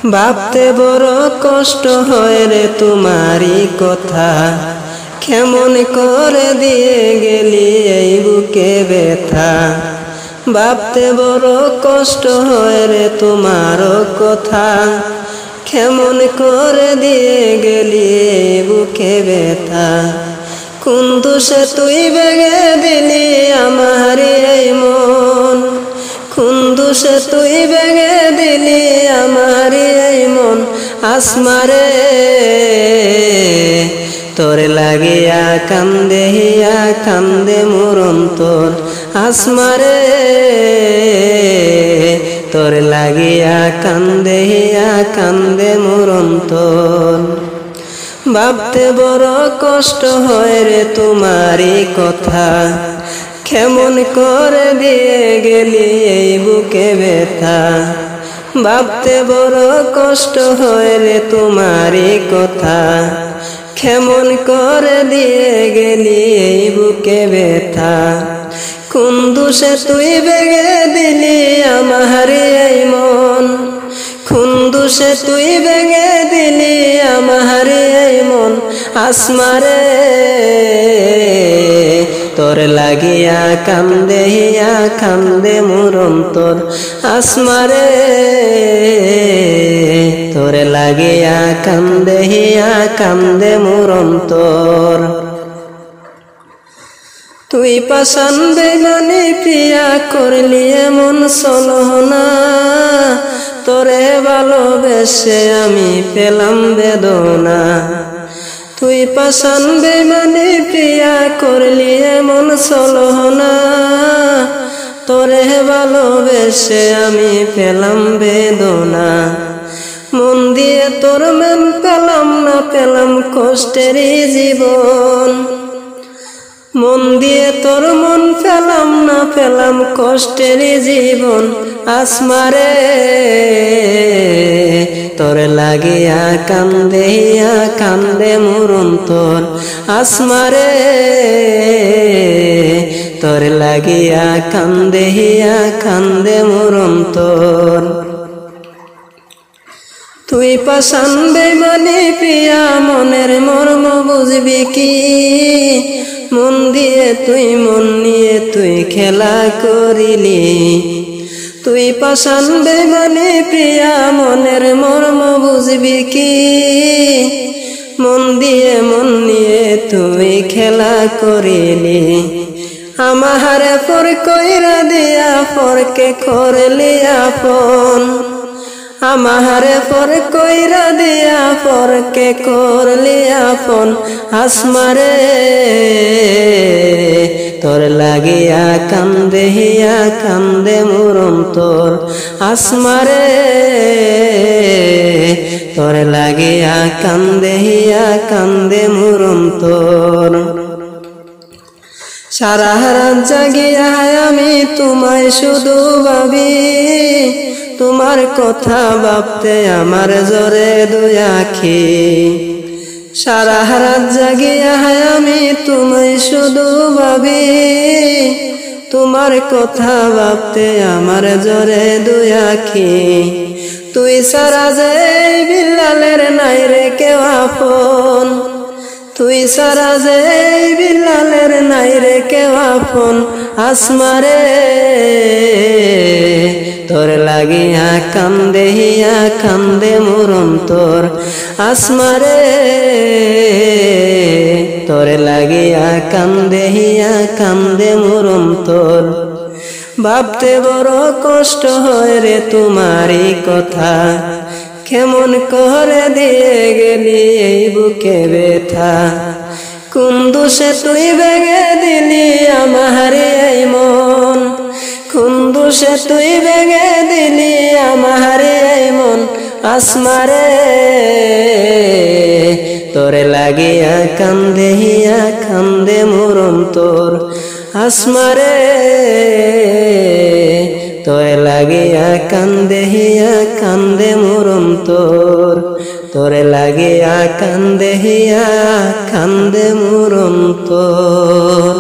ভাবতে বড় কষ্ট হয় রে তোমারই কথা, কেমন করে দিয়ে গেলি এই বুকে ব্যথা। ভাবতে বড় কষ্ট হয় রে তোমার কথা, কেমন করে দিয়ে গেলি এই বুকে ব্যথা। কোন দোষে তুই ভেঙে দিলি আমার এই মন, কোন দোষে তুই ভেঙে দিলি আমার এই মন। আসমারে তোর লাগিয়া কান্দে হিয়া কান্দে মোর অন্তর। আসমারে তোর লাগিয়া কান্দে হিয়া কান্দে মোর অন্তর। ভাবতে বড় কষ্ট হয় রে তোমারই কথা, কেমন করে দিয়ে গেলি এই বুকে ব্যথা। ভাবতে বড় কষ্ট হয় রে তোমারই কথা, কেমন করে দিয়ে গেলি এই বুকে ব্যথা। কোন দোষে তুই ভেঙে দিলি আমার এই মন, কোন দোষে তুই ভেঙে দিলি আমার এই মন। আসমারে তোর লাগিয়া কান্দে হিয়া কান্দে মোর অন্তর। আসমারে তোর লাগিয়া কান্দে হিয়া কান্দে মোর অন্তর। তুই পাশান বেমানি প্রিয়া করলি এমন ছলনা, তোরে ভালোবেসে আমি পেলাম বেদনা। তুই পাশান বেমানি প্রিয়া করলি এমন ছলনা, তোরে ভালোবেসে আমি পেলাম বেদনা। মন দিয়ে তোর মন পেলাম না, পেলাম কষ্টেরই জীবন। মন দিয়ে তোর মন পেলাম না, পেলাম কষ্টের জীবন। আসমারে তোর লাগিয়া কান্দে হিয়া কান্দে মোর অন্তর। আসমারে তোর লাগিয়া কান্দে হিয়া কান্দে মোর অন্তর। তুই পাশান বেমানি প্রিয়া মনের মর্ম বুঝবি কি, মন দিয়ে তুই মন নিয়ে তুই খেলা করিলি। তুই পাশান বেমানি প্রিয়া মনের মর্ম বুঝবি কি, মন দিয়ে মন নিয়ে তুই খেলা করিলি। আমারে পর কইরা দিয়া পরকে করলি আপন, আমারে পর কইরা দিয়া পরকে করলি আপন। আসমারে তোর লাগিয়া কান্দে হিয়া কান্দে মোর অন্তর। আসমারে তোর লাগিয়া কান্দে হিয়া কান্দে মোর অন্তর। সারা রাত জাগিয়া আমি তোমায় শুধু ভাবি, তোমার কথা ভাবতে আমার জ্বরে দুই আখি। সারা রাত জাগিয়া আমি তোমায় শুধু ভাবি, তোমার কথা ভাবতে আমার জ্বরে দুই আখি। তুই সারা যে বিলালের নাই রে কেউ আপন, তুই সারা যে বিলালের নাই রে কেউ আপন। আসমারে তোর লাগিয়া কান্দে হিয়া কান্দে মোর অন্তর। আসমারে তোর লাগিয়া কান্দে হিয়া কান্দে মোর অন্তর। ভাবতে বড় কষ্ট হয় রে তোমারই কথা, কেমন করে দিয়ে গেলি এই বুকে ব্যথা। কোন দোষে তুই ভেঙে দিলি আমার এই মন, কোন দোষে তুই ভেঙে দিলি আমার এই মন। আসমারে তোরে লাগিয়া কান্দে হিয়া কান্দে মোর অন্তর। আসমারে তোরে লাগিয়া কান্দে হিয়া কান্দে মোর অন্তর। তোরে লাগিয়া কান্দে হিয়া কান্দে মোর অন্তর।